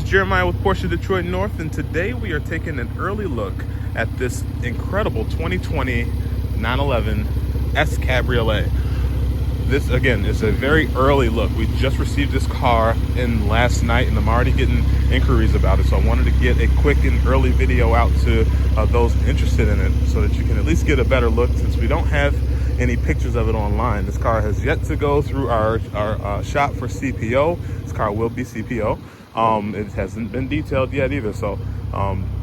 Jeremiah with Porsche Detroit North, and today we are taking an early look at this incredible 2020 911 S Cabriolet. This, again, is a very early look. We just received this car in last night, and I'm already getting inquiries about it. So I wanted to get a quick and early video out to those interested in it so that you can at least get a better look, since we don't have any pictures of it online. This car has yet to go through our shop for CPO. This car will be CPO. It hasn't been detailed yet either. So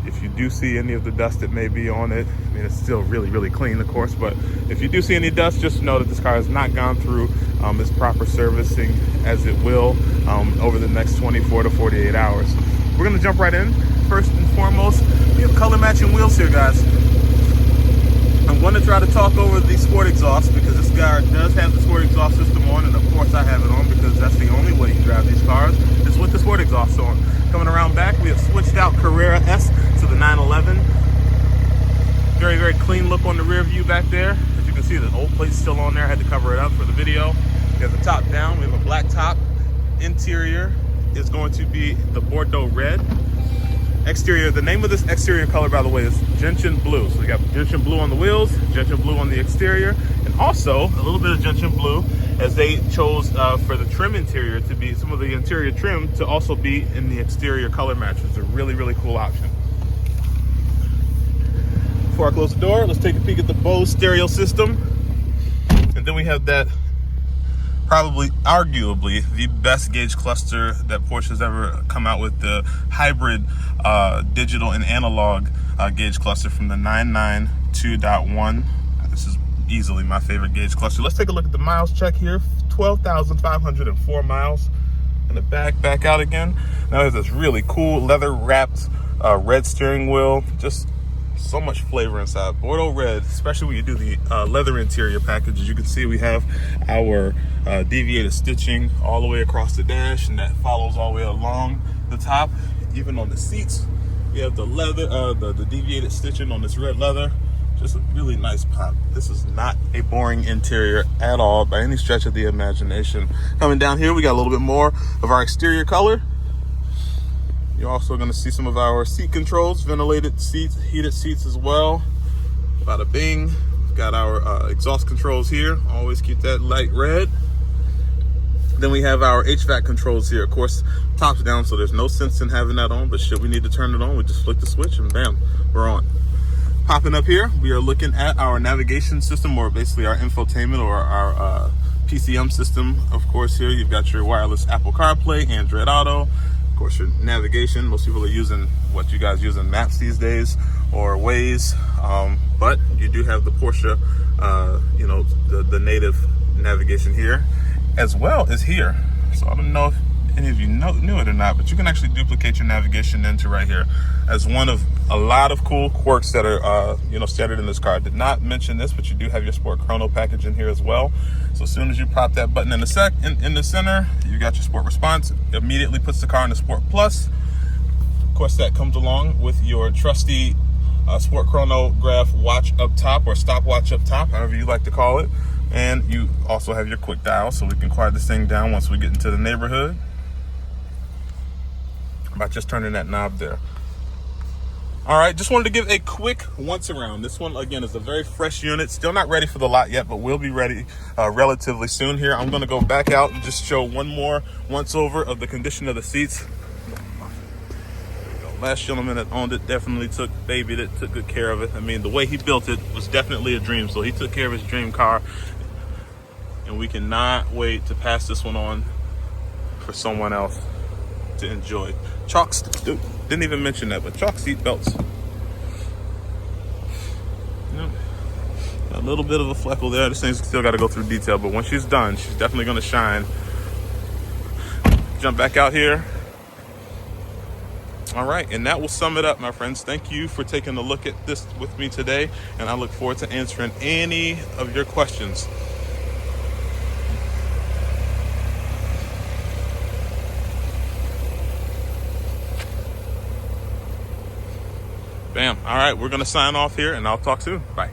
if you do see any of the dust that may be on it, I mean, it's still really, really clean, of course, but if you do see any dust, just know that this car has not gone through its proper servicing, as it will over the next 24 to 48 hours. We're gonna jump right in. First and foremost, we have color matching wheels here, guys. I'm going to try to talk over the sport exhaust because this guy does have the sport exhaust system on, and of course I have it on because that's the only way you drive these cars is with the sport exhaust on. Coming around back, we have switched out Carrera S to the 911. Very, very clean look on the rear view back there. As you can see, the old plate's still on there. I had to cover it up for the video. We have the top down. We have a black top. Interior is going to be the Bordeaux red. Exterior, the name of this exterior color, by the way, is gentian blue. So we got gentian blue on the wheels, gentian blue on the exterior, and also a little bit of gentian blue, as they chose for the trim interior to be, some of the interior trim to also be in the exterior color match. It's a really, really cool option. Before I close the door, let's take a peek at the Bose stereo system. And then we have that, probably, arguably, the best gauge cluster that Porsche has ever come out with, the hybrid digital and analog gauge cluster from the 992.1. This is easily my favorite gauge cluster. Let's take a look at the miles check here. 12,504 miles. And the back out again. Now there's this really cool leather wrapped red steering wheel. Just so much flavor inside. Bordeaux red, especially when you do the leather interior package. As you can see, we have our deviated stitching all the way across the dash, and that follows all the way along the top. Even on the seats, we have the leather, the deviated stitching on this red leather. Just a really nice pop. This is not a boring interior at all by any stretch of the imagination. Coming down here, we got a little bit more of our exterior color. You're also going to see some of our seat controls, ventilated seats, heated seats as well. Bada bing. We've got our exhaust controls here. Always keep that light red. Then we have our HVAC controls here. Of course, top's down, so there's no sense in having that on, but should we need to turn it on, we just flick the switch and bam, we're on. Popping up here, we are looking at our navigation system, or basically our infotainment, or our PCM system. Of course, here you've got your wireless Apple CarPlay, Android Auto. Of course, your navigation. Most people are using what you guys use in maps these days, or Waze, but you do have the Porsche, you know, the native navigation here, as well as here. So I don't know if any of you knew it or not, but you can actually duplicate your navigation into right here as one of a lot of cool quirks that are you know, standard in this car. I did not mention this, but you do have your Sport Chrono package in here as well. So as soon as you pop that button in the center, you got your Sport Response. It immediately puts the car into Sport Plus. Of course, that comes along with your trusty Sport Chronograph watch up top, or stopwatch up top, however you like to call it. And you also have your quick dial, so we can quiet this thing down once we get into the neighborhood. By just turning that knob there. All right, just wanted to give a quick once around. This one, again, is a very fresh unit. Still not ready for the lot yet, but will be ready relatively soon here. I'm gonna go back out and just show one more once over of the condition of the seats. The last gentleman that owned it definitely took good care of it. I mean, the way he built it was definitely a dream. So he took care of his dream car, and we cannot wait to pass this one on for someone else to enjoy. Chalk, didn't even mention that, but chalk seat belts. Yep. A little bit of a fleckle there. This thing's still got to go through detail, but when she's done, she's definitely going to shine. Jump back out here. All right, and that will sum it up, my friends. Thank you for taking a look at this with me today, and I look forward to answering any of your questions. Bam. All right, we're going to sign off here, and I'll talk soon. Bye.